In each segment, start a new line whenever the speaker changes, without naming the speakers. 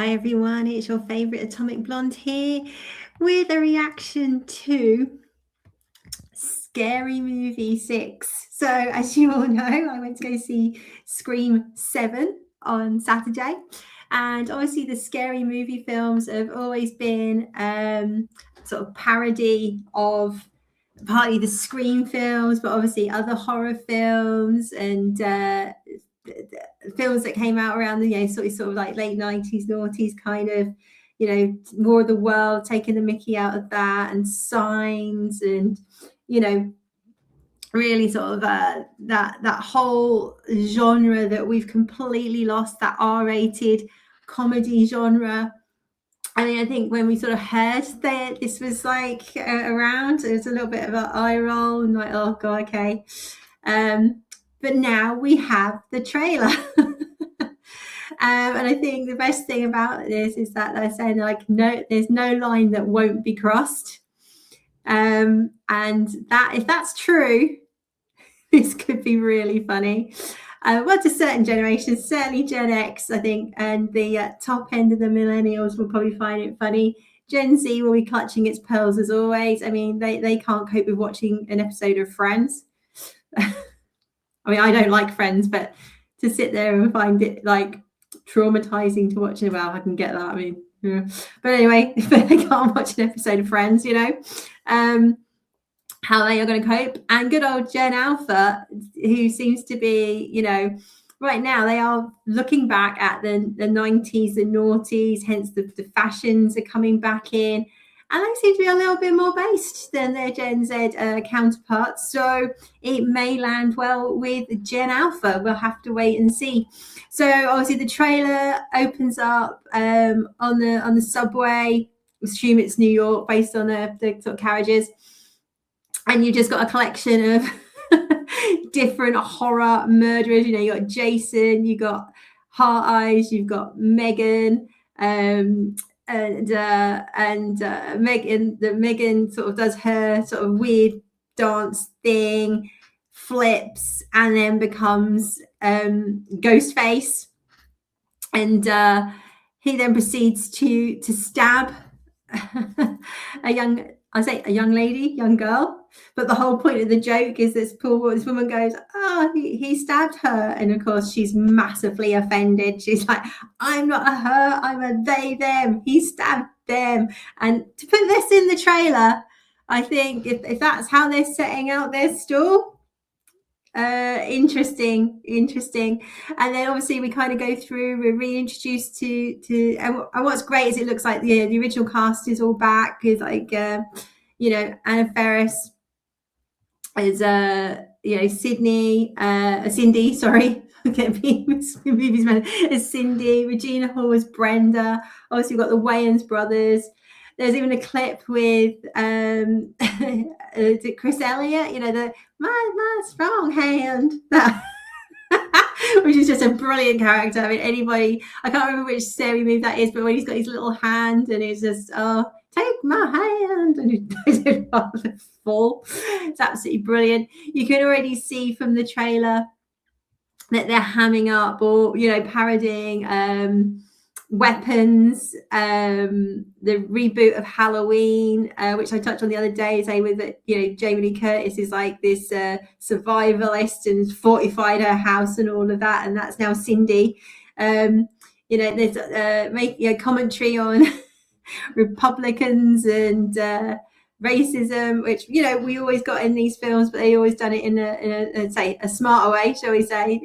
Hi everyone, it's your favorite Atomic Blonde here with a reaction to Scary Movie 6. So, as you all know, I went to go see Scream 7 on Saturday, and obviously, the Scary Movie films have always been sort of parody of partly the Scream films, but obviously other horror films and films that came out around the sort of like late 90s, noughties kind of, War of the World, taking the Mickey out of that, and Signs, and really sort of that whole genre that we've completely lost, that R-rated comedy genre. I mean, I think when we sort of heard that this was like around, it was a little bit of an eye roll and like, oh god, okay. But now we have the trailer. And I think the best thing about this is that they're saying like, no, there's no line that won't be crossed. And that, if that's true, this could be really funny. Well, to certain generations, certainly Gen X, I think, and the top end of the millennials will probably find it funny. Gen Z will be clutching its pearls as always. I mean, they can't cope with watching an episode of Friends. I mean, I don't like Friends, but to sit there and find it like traumatizing to watch, well, I can get that. I mean, yeah. But anyway, if they can't watch an episode of Friends, how they are going to cope. And good old Gen Alpha, who seems to be, right now they are looking back at the 90s and noughties, hence the fashions are coming back in. And they seem to be a little bit more based than their Gen Z counterparts. So it may land well with Gen Alpha. We'll have to wait and see. So obviously the trailer opens up on the subway. Assume it's New York based on the sort of carriages. And you just got a collection of different horror murderers. You got Jason, you got Heart Eyes, you've got Megan, and Megan sort of does her sort of weird dance thing, flips, and then becomes Ghostface, and he then proceeds to stab a young girl. But the whole point of the joke is this woman goes, oh, he stabbed her. And of course, she's massively offended. She's like, I'm not a her, I'm a they, them. He stabbed them. And to put this in the trailer, I think if that's how they're setting out their store, interesting. And then obviously we kind of go through, we're reintroduced to and what's great is it looks like the original cast is all back. Is like Anna Faris is Cindy, sorry, is Cindy. Regina Hall is Brenda. Obviously we've got the Wayans brothers. There's even a clip with Chris Elliott, the my strong hand, which is just a brilliant character. I mean, I can't remember which scary movie that is, but when he's got his little hand and it's just, oh, take my hand, and he does it rather full. It's absolutely brilliant. You can already see from the trailer that they're hamming up or, parodying Weapons, the reboot of Halloween, which I touched on the other day, say with Jamie Lee Curtis is like this survivalist and fortified her house and all of that, and that's now Cindy. There's making a commentary on Republicans and racism, which we always got in these films, but they always done it in a smarter way, shall we say,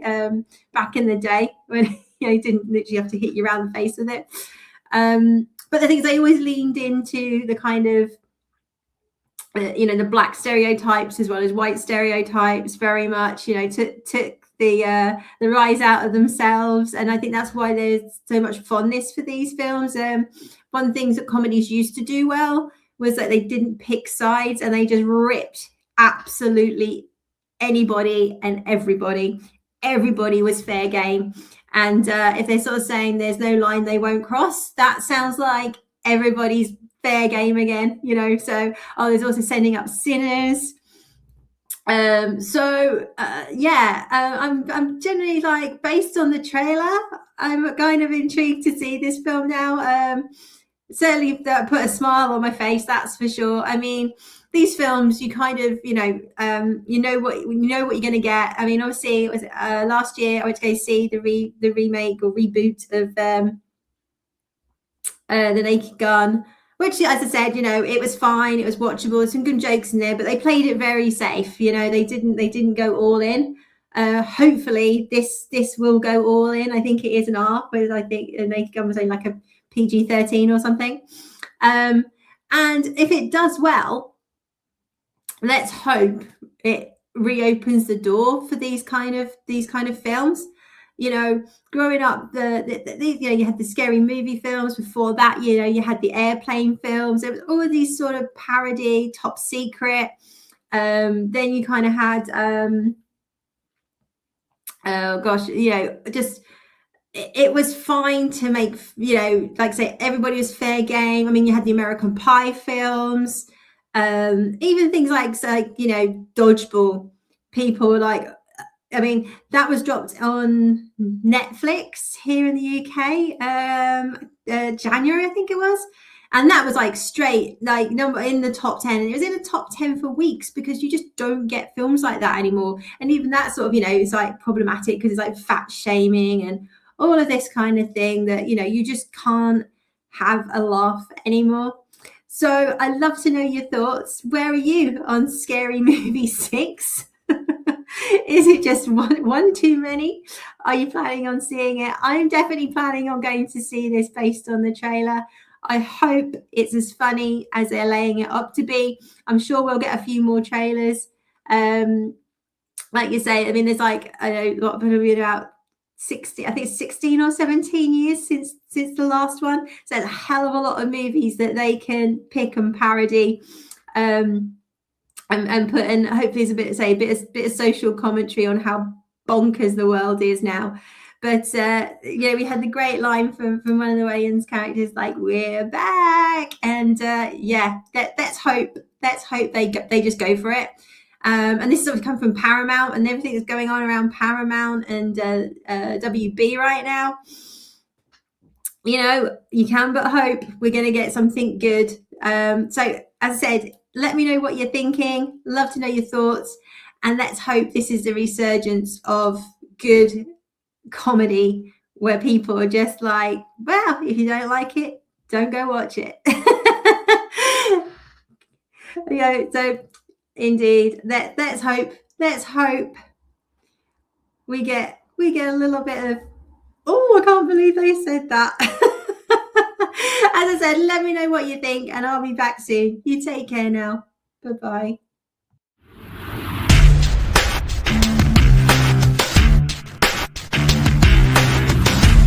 back in the day when you didn't literally have to hit you around the face with it. But the thing is, they always leaned into the kind of the black stereotypes as well as white stereotypes very much, took the rise out of themselves. And I think that's why there's so much fondness for these films. One of the things that comedies used to do well was that they didn't pick sides and they just ripped absolutely anybody and everybody. Everybody was fair game. And if they're sort of saying there's no line they won't cross, that sounds like everybody's fair game again, So, there's also Sending Up Sinners. I'm generally like, based on the trailer, I'm kind of intrigued to see this film now. Certainly that put a smile on my face, that's for sure. I mean, these films, you kind of, you know what you're going to get. I mean, obviously, it was last year I went to go see the remake or reboot of The Naked Gun, which, as I said, it was fine, it was watchable, some good jokes in there, but they played it very safe. They didn't go all in. Hopefully this will go all in. I think it is an R, but I think The Naked Gun was only like a PG-13 or something. And if it does well, let's hope it reopens the door for these kind of films. Growing up, you had the Scary Movie films. Before that, you had the airplane films. There was all of these sort of parody, Top Secret. Then you kind of had, just it was fine to make, like I say, everybody was fair game. I mean, you had the American Pie films, even things like Dodgeball. People were like, I mean, that was dropped on Netflix here in the UK, January, I think it was. And that was like straight, like number in the top 10. And it was in the top 10 for weeks, because you just don't get films like that anymore. And even that sort of, it's like problematic, because it's like fat shaming and all of this kind of thing that, you just can't have a laugh anymore. So I'd love to know your thoughts. Where are you on Scary Movie 6? Is it just one too many? Are you planning on seeing it? I'm definitely planning on going to see this based on the trailer. I hope it's as funny as they're laying it up to be. I'm sure we'll get a few more trailers. Like you say, I mean, there's like, I know, what, probably about 60, I think 16 or 17 years since the last one. So there's a hell of a lot of movies that they can pick and parody. And put in, hopefully there's a bit of social commentary on how bonkers the world is now. But we had the great line from one of the Wayans characters, like, "We're back," and let's hope they just go for it. And this sort of come from Paramount, and everything that's going on around Paramount and WB right now. You can but hope we're going to get something good. So, as I said, let me know what you're thinking. Love to know your thoughts. And let's hope this is the resurgence of good comedy, where people are just like, well, if you don't like it, don't go watch it. So indeed, let's hope we get a little bit of, oh, I can't believe they said that. As I said, let me know what you think, and I'll be back soon. You take care now. Bye-bye.